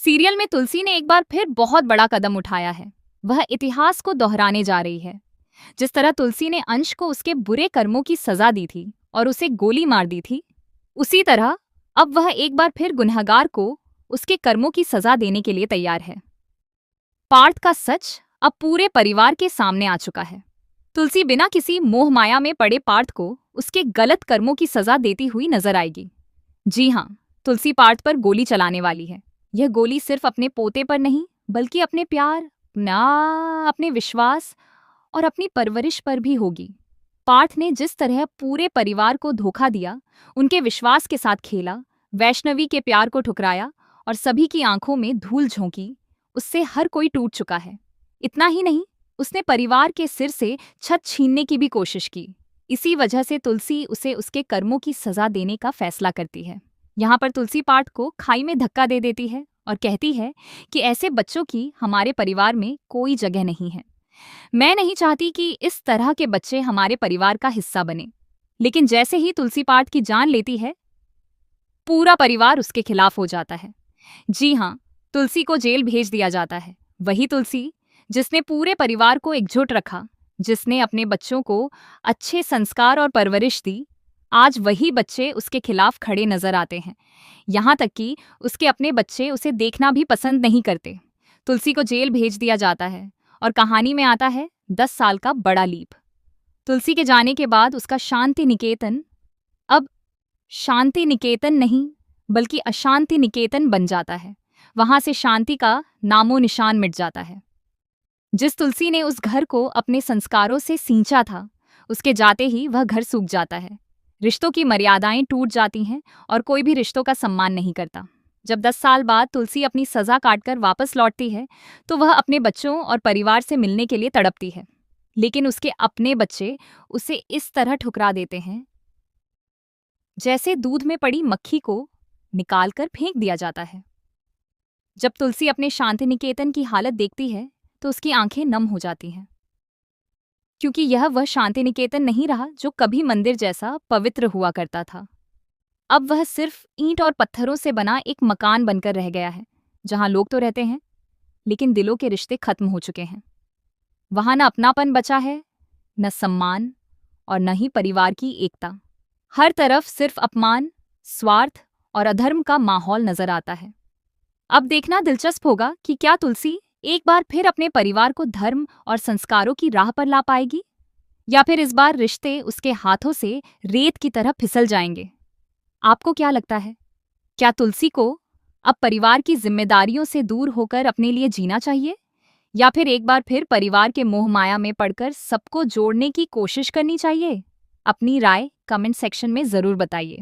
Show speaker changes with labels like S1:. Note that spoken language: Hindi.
S1: सीरियल में तुलसी ने एक बार फिर बहुत बड़ा कदम उठाया है। वह इतिहास को दोहराने जा रही है। जिस तरह तुलसी ने अंश को उसके बुरे कर्मों की सजा दी थी और उसे गोली मार दी थी, उसी तरह अब वह एक बार फिर गुनहगार को उसके कर्मों की सजा देने के लिए तैयार है। पार्थ का सच अब पूरे परिवार के सामने आ चुका है। तुलसी बिना किसी मोह माया में पड़े पार्थ को उसके गलत कर्मों की सजा देती हुई नजर आएगी। जी हाँ, तुलसी पार्थ पर गोली चलाने वाली है। यह गोली सिर्फ अपने पोते पर नहीं, बल्कि अपने प्यार, अपने विश्वास और अपनी परवरिश पर भी होगी। पार्थ ने जिस तरह पूरे परिवार को धोखा दिया, उनके विश्वास के साथ खेला, वैष्णवी के प्यार को ठुकराया और सभी की आंखों में धूल झोंकी, उससे हर कोई टूट चुका है। इतना ही नहीं, उसने परिवार के सिर से छत छीनने की भी कोशिश की। इसी वजह से तुलसी उसे उसके कर्मों की सजा देने का फैसला करती है। यहाँ पर तुलसी पार्थ को खाई में धक्का दे देती है और कहती है कि ऐसे बच्चों की हमारे परिवार में कोई जगह नहीं है। मैं नहीं चाहती कि इस तरह के बच्चे हमारे परिवार का हिस्सा बने। लेकिन जैसे ही तुलसी पार्थ की जान लेती है, पूरा परिवार उसके खिलाफ हो जाता है। जी हाँ, तुलसी को जेल भेज दिया जाता है। वही तुलसी जिसने पूरे परिवार को एकजुट रखा, जिसने अपने बच्चों को अच्छे संस्कार और परवरिश दी, आज वही बच्चे उसके खिलाफ खड़े नजर आते हैं। यहाँ तक कि उसके अपने बच्चे उसे देखना भी पसंद नहीं करते। तुलसी को जेल भेज दिया जाता है और कहानी में आता है 10 साल का बड़ा लीप। तुलसी के जाने के बाद उसका शांति निकेतन अब शांति निकेतन नहीं, बल्कि अशांति निकेतन बन जाता है। वहां से शांति का नामो निशान मिट जाता है। जिस तुलसी ने उस घर को अपने संस्कारों से सींचा था, उसके जाते ही वह घर सूख जाता है। रिश्तों की मर्यादाएं टूट जाती हैं और कोई भी रिश्तों का सम्मान नहीं करता। जब 10 साल बाद तुलसी अपनी सजा काटकर वापस लौटती है, तो वह अपने बच्चों और परिवार से मिलने के लिए तड़पती है। लेकिन उसके अपने बच्चे उसे इस तरह ठुकरा देते हैं, जैसे दूध में पड़ी मक्खी को निकालकर फेंक दिया जाता है। जब तुलसी अपने शांति निकेतन की हालत देखती है, तो उसकी आंखें नम हो जाती हैं, क्योंकि यह वह शांति निकेतन नहीं रहा जो कभी मंदिर जैसा पवित्र हुआ करता था। अब वह सिर्फ ईंट और पत्थरों से बना एक मकान बनकर रह गया है, जहां लोग तो रहते हैं, लेकिन दिलों के रिश्ते खत्म हो चुके हैं। वहां न अपनापन बचा है, न सम्मान और न ही परिवार की एकता। हर तरफ सिर्फ अपमान, स्वार्थ और अधर्म का माहौल नजर आता है। अब देखना दिलचस्प होगा कि क्या तुलसी एक बार फिर अपने परिवार को धर्म और संस्कारों की राह पर ला पाएगी, या फिर इस बार रिश्ते उसके हाथों से रेत की तरह फिसल जाएंगे। आपको क्या लगता है? क्या तुलसी को अब परिवार की जिम्मेदारियों से दूर होकर अपने लिए जीना चाहिए, या फिर एक बार फिर परिवार के मोह माया में पड़कर सबको जोड़ने की कोशिश करनी चाहिए? अपनी राय कमेंट सेक्शन में जरूर बताइए।